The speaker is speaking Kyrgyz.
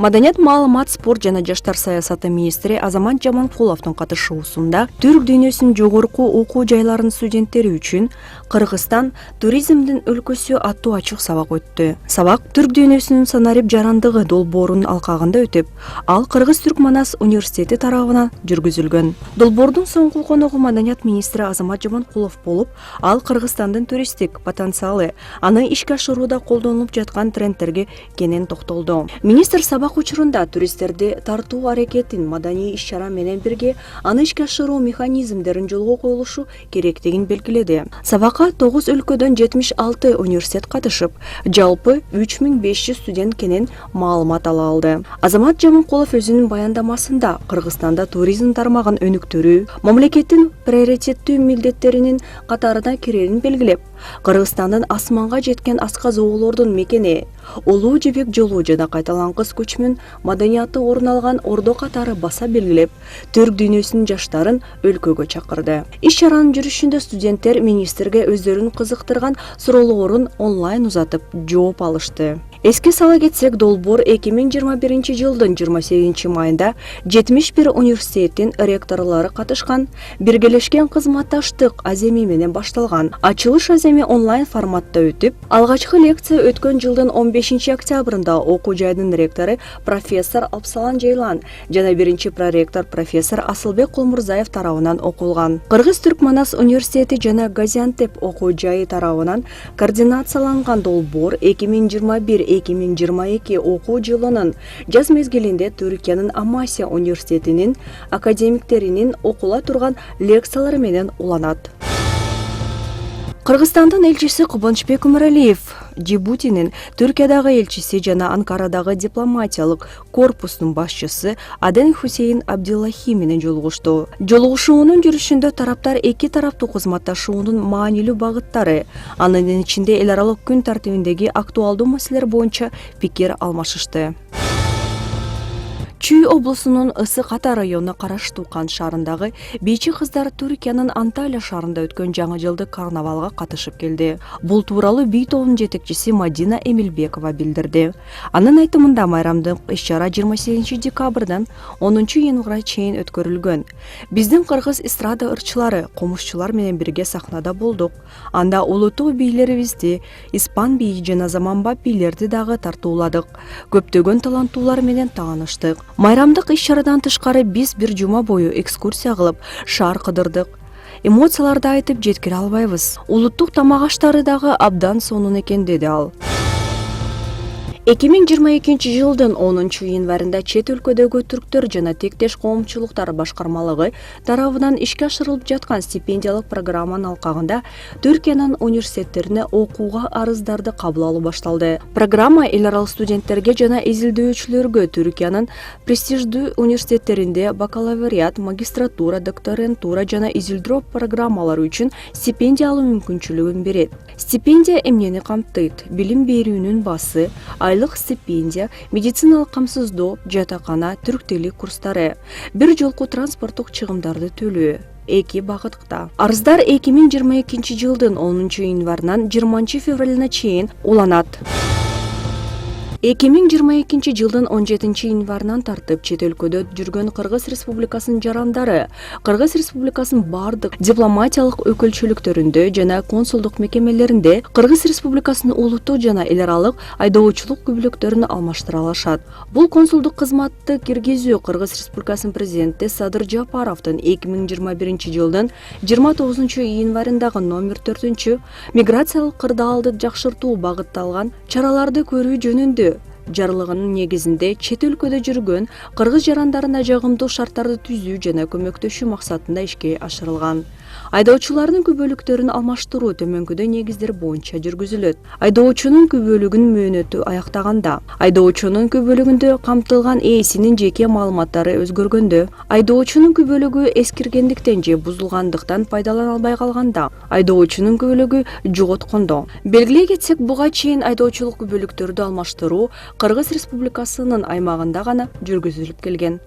Маданият, маалымат, спорт жана жаштар саясаты министри Азамат Жаманкуловдун катышуусунда Түрк дүйнөсүнүн жогорку окуу жайларынын студенттери үчүн Кыргызстан туризмдин өлкөсү аттуу ачык сабак өттү. Сабак Түрк дүйнөсүнүн санарип жарандыгы долбоорунун алкагында өтүп, ал Кыргыз-Түрк-Манас университети тарабынан жүргүзүлгөн. Долбоордун соңку коногу маданият министри Азамат Жаманкулов болуп, ал Кыргызстандын туристтик потенциалы, аны ишке ашырууда колдонулуп жаткан трендтерге кенен токтолду. Министр сабак учурунда туристтерди тартуу аракетин маданий иш-чара менен бирге аны ишке ашыруу механизмдерин жолго коюлушу керектигин белгиледи. Сабакка 9 өлкөдөн 76 университет катышып, жалпы 3500 студент кенен маалымат ала алды. Азамат Жаманкулов өзүнүн баяндамасында Кыргызстанда туризм тармагын өнүктүрүү мамлекеттин приоритеттүү милдеттеринин катарына кирерин белгилеп, Кыргызстандын асманга жеткен асказоолордун мекени, улуу жибек жолу жана кайталангыс көчмөн маданияты орун алган ордо катары баса белгилеп, Түрк дүйнөсүнүн жаштарын өлкөгө чакырды. Иш-чаранын жүрүшүндө студенттер министрге өздөрүн кызыктырган суроолорун онлайн узатып жооп алышты. Эске сала кетсек, долбоор 2021 жылдын 28 майында 71 университеттин ректорлору катышкан биргелешкен кызматташтык аземи менен башталган. Ачылыш аземи онлайн форматта өтүп, алгачкы лекция өткөн жылдын 15 октябрында окуу жайдын ректору профессор Абсалан Жейлан жана биринчи проректор профессор Асылбек Колмурзаев тарабынан окулган. Кыргыз-Түрк-Манас университети жана Газиантеп окуу жайы тарабынан координацияланган долбоор 2021-2022 окуу жылынын жаз мезгилинде Түркиянын Амасия университетинин академиктеринин окула турган лекциялары менен уланат. Кыргызстандын элчиси Кубанычбек Умаралиев Джибутинин Түркиядагы элчиси жана Анкарадагы дипломатиялык корпустун башчысы Аден Хусейн Абдиллахи менен жолугушту. Жолугушуунун жүрүшүндө тараптар эки тараптуу кызматташуунун маанилүү багыттары, анын ичинде эл аралык күн тартибиндеги актуалдуу маселелер боюнча пикир алмашышты. Чүй облусунун Ысык Ата районуна караштуу Кан шаарындагы бийчи кыздар Түркиянын Анталия шаарында өткөн жаңы жылдык карнавалга катышып келди. Бул тууралуу бий тобунун жетекчиси Мадина Эмилбекова билдирди. Анын айтымында майрамдык иш-чара 28 декабрдан 10 январга чейин өткөрүлгөн. Биздин кыргыз эстрада ырчылары, комузчулар менен бирге сахнада болдук. Анда улуттук бийлерибизди, испан бийи жана заманбап бийлерди дагы тартууладык. Көптөгөн таланттуулар менен тааныштык. Майрамдык иш-чарадан тышкары биз бир жума бою экскурсия кылып, шаар кыдырдык. Эмоцияларды айтып жеткире албайбыз. Улуттук тамак аштары дагы абдан сонун экен, деди ал. 2022 жылдын 10 январында чет өлкөдөгү түрктөр жана тектеш коомчулуктар башкармалыгы тарабынан ишке ашырылып жаткан стипендиялык программанын алкагында Түркиянын университеттерине окууга арыздарды кабыл алуу башталды. Программа эл аралык студенттерге жана изилдөөчүлөргө Түркиянын престиждүү университеттеринде бакалавриат, магистратура, докторантура жана изилдөө программалары үчүн стипендия алуу мүмкүнчүлүгүн берет. Стипендия эмнени камтыйт? Билим берүүнүн баасы, айлык стипендия, медициналык камсыздоо, жатакана, түрк тили курстары, бир жолку транспорттук чыгымдарды төлөө. Эки багытта. Арыздар 2022 жылдын 10 январынан 20 февралына чейин уланат. 2022 жылдын 17 январынан тартып чет өлкөдө жүргөн Кыргыз Республикасынын жарандары Кыргыз Республикасынын бардык дипломатиялык өкүлчүлүктөрүндө жана консулдук мекемелеринде Кыргыз Республикасынын улуттук жана эл аралык айдоочулук күбөлүктөрүн алмаштыра алышат. Бул консулдук кызматты киргизүү Кыргыз Республикасынын президенти Садыр Жапаровдун 2021 жылдын 29 январындагы номер 4 миграциялык кырдаалды жакшыртуу багытталган чараларды көрүү жөнүндө жарлыгынын негизинде чет өлкөдө жүргөн кыргыз жарандарына жагымдуу шарттарды түзүү жана көмөктөшүү максатында ишке ашырылган. Айдоочулардын күбөлүктөрүн алмаштыруу төмөнкүдөй негиздер боюнча жүргүзүлөт. Айдоочунун күбөлүгүнүн мөөнөтү аяктаганда, айдоочунун күбөлүгүндө камтылган ээсинин жеке маалыматтары өзгөргөндө, айдоочунун күбөлүгү эскиргендиктен же бузулгандыктан пайдалана албай калганда, айдоочунун күбөлүгү жоготкондо. Белгилей кетсек, буга чейин айдоочулук күбөлүктөрдү алмаштыруу Кыргыз Республикасынын аймагында гана жүргүзүлүп келген.